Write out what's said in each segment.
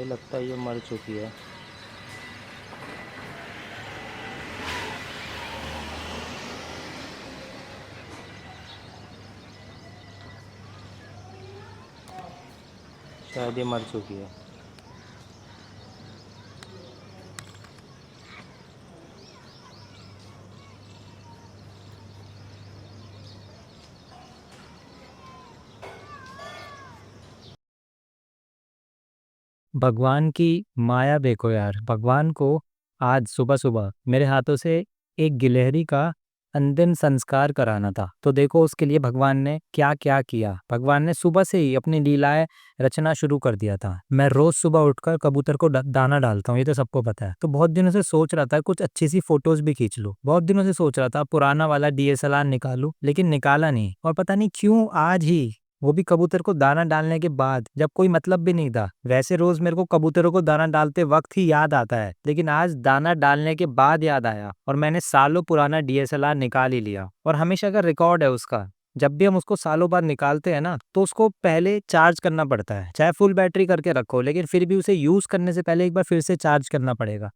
मुझे लगता है ये मर चुकी है। शायद ये मर चुकी है। भगवान की माया देखो यार। भगवान को आज सुबह सुबह मेरे हाथों से एक गिलहरी का अंतिम संस्कार कराना था। तो देखो उसके लिए भगवान ने क्या क्या किया। भगवान ने सुबह से ही अपनी लीलाएं रचना शुरू कर दिया था। मैं रोज सुबह उठकर कबूतर को दाना डालता हूँ, ये तो सबको पता है। तो बहुत दिनों से सोच रहा था कुछ अच्छी सी फोटोज भी खींच लूं। बहुत दिनों से सोच रहा था पुराना वाला डीएसएलआर निकालूं, लेकिन निकाला नहीं। और पता नहीं क्यों आज ही, वो भी कबूतर को दाना डालने के बाद, जब कोई मतलब भी नहीं था। वैसे रोज मेरे को कबूतरों को दाना डालते वक्त ही याद आता है, लेकिन आज दाना डालने के बाद याद आया और मैंने सालों पुराना डीएसएलआर निकाल ही लिया। और हमेशा का रिकॉर्ड है उसका, जब भी हम उसको सालों बाद निकालते हैं ना, तो उसको पहले चार्ज करना पड़ता है। चाहे फुल बैटरी करके रखो, लेकिन फिर भी उसे यूज करने से पहले एक बार फिर से चार्ज करना पड़ेगा।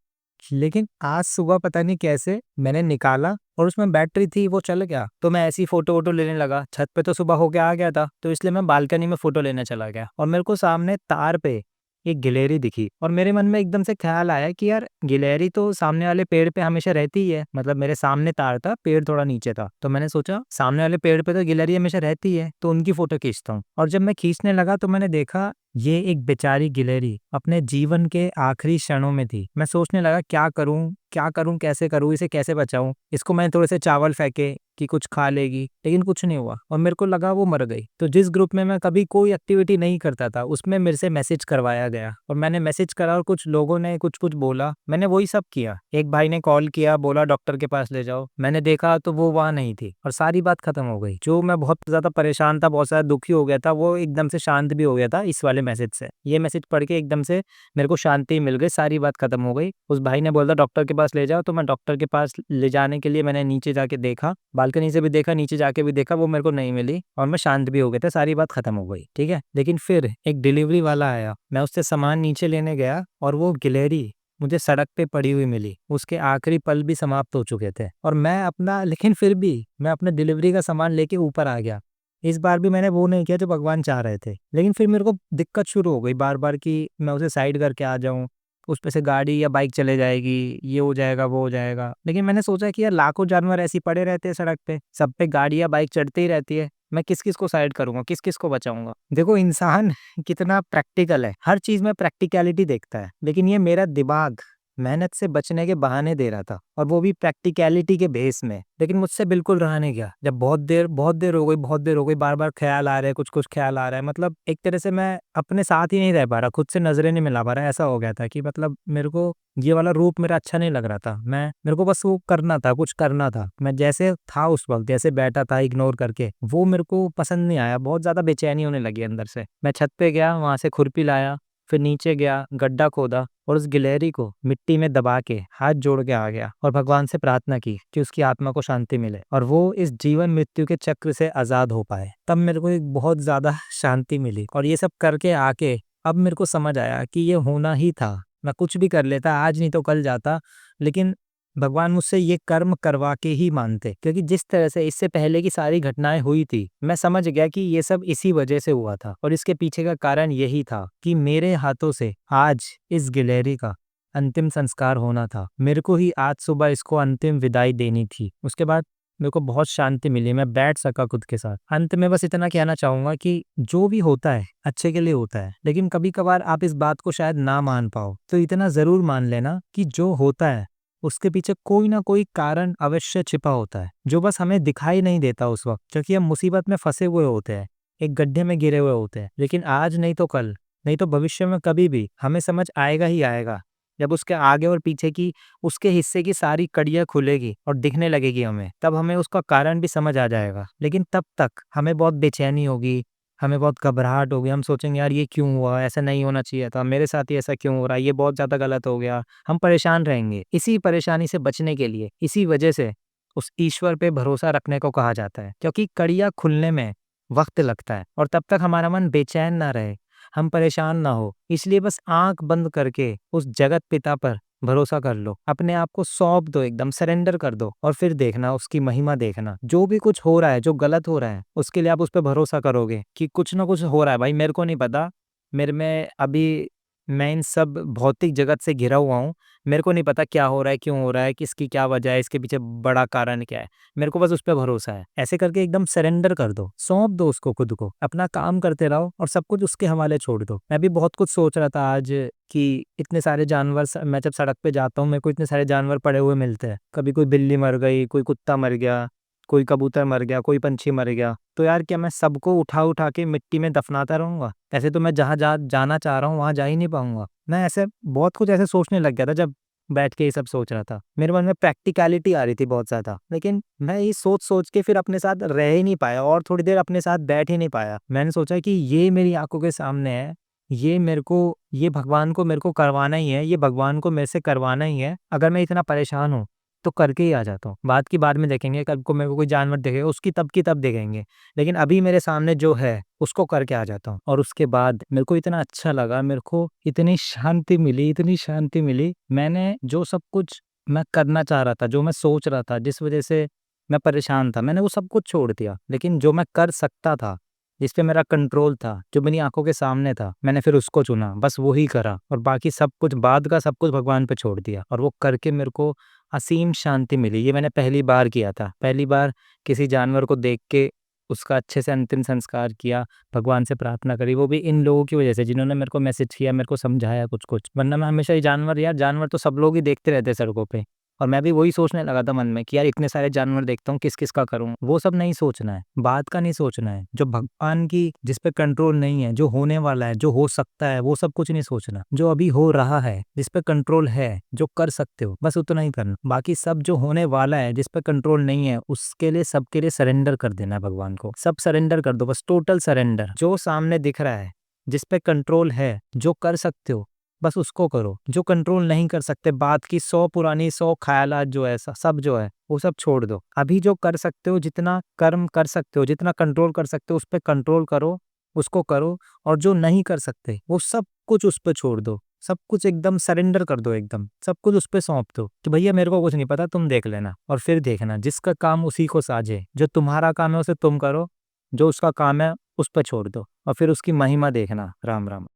लेकिन आज सुबह पता नहीं कैसे मैंने निकाला और उसमें बैटरी थी, वो चल गया। तो मैं ऐसी फोटो वोटो लेने लगा। छत पे तो सुबह होके आ गया था, तो इसलिए मैं बालकनी में फोटो लेने चला गया और मेरे को सामने तार पे एक गिलहरी दिखी और मेरे मन में एकदम से ख्याल आया कि यार गिलहरी तो सामने वाले पेड़ पे हमेशा रहती ही है। मतलब मेरे सामने तार था, पेड़ थोड़ा नीचे था, तो मैंने सोचा सामने वाले पेड़ पे तो गिलहरी हमेशा रहती है, तो उनकी फोटो खींचता हूँ। और जब मैं खींचने लगा तो मैंने देखा ये एक बेचारी गिलहरी अपने जीवन के आखिरी क्षणों में थी। मैं सोचने लगा क्या करूं, कैसे करूं, इसे कैसे बचाऊं। इसको मैंने थोड़े से चावल फेंके कि कुछ खा लेगी, लेकिन कुछ नहीं हुआ और मेरे को लगा वो मर गई। तो जिस ग्रुप में मैं कभी कोई एक्टिविटी नहीं करता था, उसमें मेरे से मैसेज करवाया गया और मैंने मैसेज करा और कुछ लोगों ने कुछ कुछ बोला। मैंने वही सब किया। एक भाई ने कॉल किया, बोला डॉक्टर के पास ले जाओ। मैंने देखा तो वो वहां नहीं थी और सारी बात खत्म हो गई। जो मैं बहुत ज्यादा परेशान था, बहुत ज्यादा दुखी हो गया था, वो एकदम से शांत भी हो गया था इस वाले मैसेज से। ये मैसेज पढ़ के एकदम से मेरे को शांति मिल गई, सारी बात खत्म हो गई। उस भाई ने बोला डॉक्टर के पास ले जाओ, तो मैं डॉक्टर के पास ले जाने के लिए मैंने नीचे जाके देखा, बालकनी से भी देखा, नीचे जाके भी देखा, वो मेरे को नहीं मिली और मैं शांत भी हो गया था, सारी बात खत्म हो गई। ठीक है, लेकिन फिर एक डिलीवरी वाला आया, मैं उससे सामान नीचे लेने गया और वो गिलहरी मुझे सड़क पे पड़ी हुई मिली। उसके आखिरी पल भी समाप्त हो चुके थे और मैं अपना लेकिन फिर भी मैं अपने डिलीवरी का सामान लेके ऊपर आ गया। इस बार भी मैंने वो नहीं किया जो भगवान चाह रहे थे, लेकिन फिर मेरे को दिक्कत शुरू हो गई बार बार कि मैं उसे साइड करके आ जाऊं, उस पे से गाड़ी या बाइक चले जाएगी, ये हो जाएगा, वो हो जाएगा। लेकिन मैंने सोचा कि यार लाखों जानवर ऐसे ही पड़े रहते हैं सड़क पे, सब पे गाड़ी या बाइक चढ़ती ही रहती है, मैं किस किस को साइड करूंगा, किस किस को बचाऊंगा। देखो इंसान कितना प्रैक्टिकल है, हर चीज में प्रैक्टिकलिटी देखता है, लेकिन ये मेरा दिमाग मेहनत से बचने के बहाने दे रहा था और वो भी प्रैक्टिकलिटी के बेस में। लेकिन मुझसे बिल्कुल रहा नहीं गया। जब बहुत देर हो गई, बार बार ख्याल आ रहे हैं, कुछ कुछ ख्याल आ रहा है। मतलब एक तरह से मैं अपने साथ ही नहीं रह पा रहा, खुद से नजरें नहीं मिला पा रहा। ऐसा हो गया था कि मतलब मेरे को ये वाला रूप मेरा अच्छा नहीं लग रहा था। मेरे को बस वो करना था, कुछ करना था। मैं जैसे था उस वक्त, जैसे बैठा था इग्नोर करके, वो मेरे को पसंद नहीं आया। बहुत ज्यादा बेचैनी होने लगी अंदर से। मैं छत पे गया, वहां से खुरपी लाया, फिर नीचे गया, गड्ढा खोदा और उस गिलहरी को मिट्टी में दबा के हाथ जोड़ के आ गया और भगवान से प्रार्थना की कि उसकी आत्मा को शांति मिले और वो इस जीवन मृत्यु के चक्र से आजाद हो पाए। तब मेरे को एक बहुत ज्यादा शांति मिली और ये सब करके आके अब मेरे को समझ आया कि ये होना ही था। मैं कुछ भी कर लेता, आज नहीं तो कल जाता, लेकिन भगवान मुझसे ये कर्म करवा के ही मानते, क्योंकि जिस तरह से इससे पहले की सारी घटनाएं हुई थी, मैं समझ गया कि ये सब इसी वजह से हुआ था और इसके पीछे का कारण यही था कि मेरे हाथों से आज इस गिलहरी का अंतिम संस्कार होना था। मेरे को ही आज सुबह इसको अंतिम विदाई देनी थी। उसके बाद मेरे को बहुत शांति मिली, मैं बैठ सका खुद के साथ। अंत में बस इतना कहना चाहूंगा कि जो भी होता है अच्छे के लिए होता है, लेकिन कभी कभार आप इस बात को शायद ना मान पाओ, तो इतना जरूर मान लेना कि जो होता है उसके पीछे कोई ना कोई कारण अवश्य छिपा होता है, जो बस हमें दिखाई नहीं देता उस वक्त, क्योंकि हम मुसीबत में फंसे हुए होते हैं, एक गड्ढे में गिरे हुए होते हैं। लेकिन आज नहीं तो कल, नहीं तो भविष्य में कभी भी हमें समझ आएगा ही आएगा, जब उसके आगे और पीछे की उसके हिस्से की सारी कड़ियां खुलेगी और दिखने लगेगी हमें, तब हमें उसका कारण भी समझ आ जाएगा। लेकिन तब तक हमें बहुत बेचैनी होगी, हमें बहुत घबराहट होगी। हम सोचेंगे यार ये क्यों हुआ, ऐसा नहीं होना चाहिए था, मेरे साथ ही ऐसा क्यों हो रहा है, ये बहुत ज्यादा गलत हो गया। हम परेशान रहेंगे। इसी परेशानी से बचने के लिए, इसी वजह से उस ईश्वर पे भरोसा रखने को कहा जाता है, क्योंकि कड़ियां खुलने में वक्त लगता है और तब तक हमारा मन बेचैन ना रहे, हम परेशान ना हो। इसलिए बस आँख बंद करके उस जगत पिता पर भरोसा कर लो, अपने आप को सौंप दो, एकदम सरेंडर कर दो और फिर देखना उसकी महिमा देखना। जो भी कुछ हो रहा है, जो गलत हो रहा है, उसके लिए आप उस पे भरोसा करोगे कि कुछ ना कुछ हो रहा है। भाई मेरे को नहीं पता, मेरे में अभी मैं इन सब भौतिक जगत से घिरा हुआ हूँ। मेरे को नहीं पता क्या हो रहा है, क्यों हो रहा है, किसकी क्या वजह है, इसके पीछे बड़ा कारण क्या है। मेरे को बस उस पे भरोसा है। ऐसे करके एकदम सरेंडर कर दो, सौंप दो उसको, खुद को, अपना काम करते रहो और सब कुछ उसके हवाले छोड़ दो। मैं भी बहुत कुछ सोच रहा था आज कि इतने सारे जानवर मैं जब सड़क पे जाता हूँ मेरे को इतने सारे जानवर पड़े हुए मिलते हैं। कभी कोई बिल्ली मर गई, कोई कुत्ता मर गया, कोई कबूतर मर गया, कोई पंछी मर गया। तो यार क्या मैं सबको उठा उठा के मिट्टी में दफनाता रहूंगा? ऐसे तो मैं जहाँ जाना चाह रहा हूँ वहां जा ही नहीं पाऊंगा। मैं ऐसे बहुत कुछ ऐसे सोचने लग गया था जब बैठ के ये सब सोच रहा था। मेरे मन में प्रैक्टिकलिटी आ रही थी बहुत ज्यादा, लेकिन मैं ये सोच सोच के फिर अपने साथ रह ही नहीं पाया और थोड़ी देर अपने साथ बैठ ही नहीं पाया। मैंने सोचा कि ये मेरी आंखों के सामने है, ये भगवान को मेरे को करवाना ही है, ये भगवान को मेरे से करवाना ही है। अगर मैं इतना परेशान हूँ तो करके ही आ जाता हूँ। बात की बाद में देखेंगे, कल को मेरे को कोई जानवर दिखेगा उसकी तब की तब देखेंगे, लेकिन अभी मेरे सामने जो है उसको करके आ जाता हूँ। और उसके बाद मेरे को इतना अच्छा लगा, मेरे को इतनी शांति मिली, इतनी शांति मिली। मैंने जो सब कुछ मैं करना चाह रहा था, जो मैं सोच रहा था, जिस वजह से मैं परेशान था, मैंने वो सब कुछ छोड़ दिया। लेकिन जो मैं कर सकता था, जिस पे मेरा कंट्रोल था, जो मेरी आंखों के सामने था, मैंने फिर उसको चुना, बस वही करा और बाकी सब कुछ बाद का सब कुछ भगवान पे छोड़ दिया। और वो करके मेरे को असीम शांति मिली। ये मैंने पहली बार किया था, पहली बार किसी जानवर को देख के उसका अच्छे से अंतिम संस्कार किया, भगवान से प्रार्थना करी, वो भी इन लोगों की वजह से जिन्होंने मेरे को मैसेज किया, मेरे को समझाया कुछ कुछ। वरना मैं हमेशा ये जानवर तो सब लोग ही देखते रहते सड़कों पे, और मैं भी वही सोचने लगा था मन में कि यार इतने सारे जानवर देखता हूँ, किस किस का करूँ। वो सब नहीं सोचना है, बात का नहीं सोचना है। जो भगवान की, जिस पे कंट्रोल नहीं है, जो होने वाला है, जो हो सकता है, वो सब कुछ नहीं सोचना। जो अभी हो रहा है, जिस पे कंट्रोल है, जो कर सकते हो, बस उतना ही करना। बाकी सब जो होने वाला है, जिस पे कंट्रोल नहीं है, उसके लिए, सबके लिए सरेंडर कर देना है भगवान को। सब सरेंडर कर दो, बस टोटल सरेंडर। जो सामने दिख रहा है, जिस पे कंट्रोल है, जो कर सकते हो, बस उसको करो। जो कंट्रोल नहीं कर सकते, बात की 100 पुरानी 100 ख्यालात जो है, सब जो है वो सब छोड़ दो। अभी जो कर सकते हो, जितना कर्म कर सकते हो, जितना कंट्रोल कर सकते हो, उस पर कंट्रोल करो, उसको करो। और जो नहीं कर सकते, वो सब कुछ उस पर छोड़ दो। सब कुछ एकदम सरेंडर कर दो, एकदम सब कुछ उस पर सौंप दो कि भैया मेरे को कुछ नहीं पता, तुम देख लेना। और फिर देखना, जिसका काम उसी को साझे, जो तुम्हारा काम है उसे तुम करो, जो उसका काम है उस पर छोड़ दो, और फिर उसकी महिमा देखना। राम राम।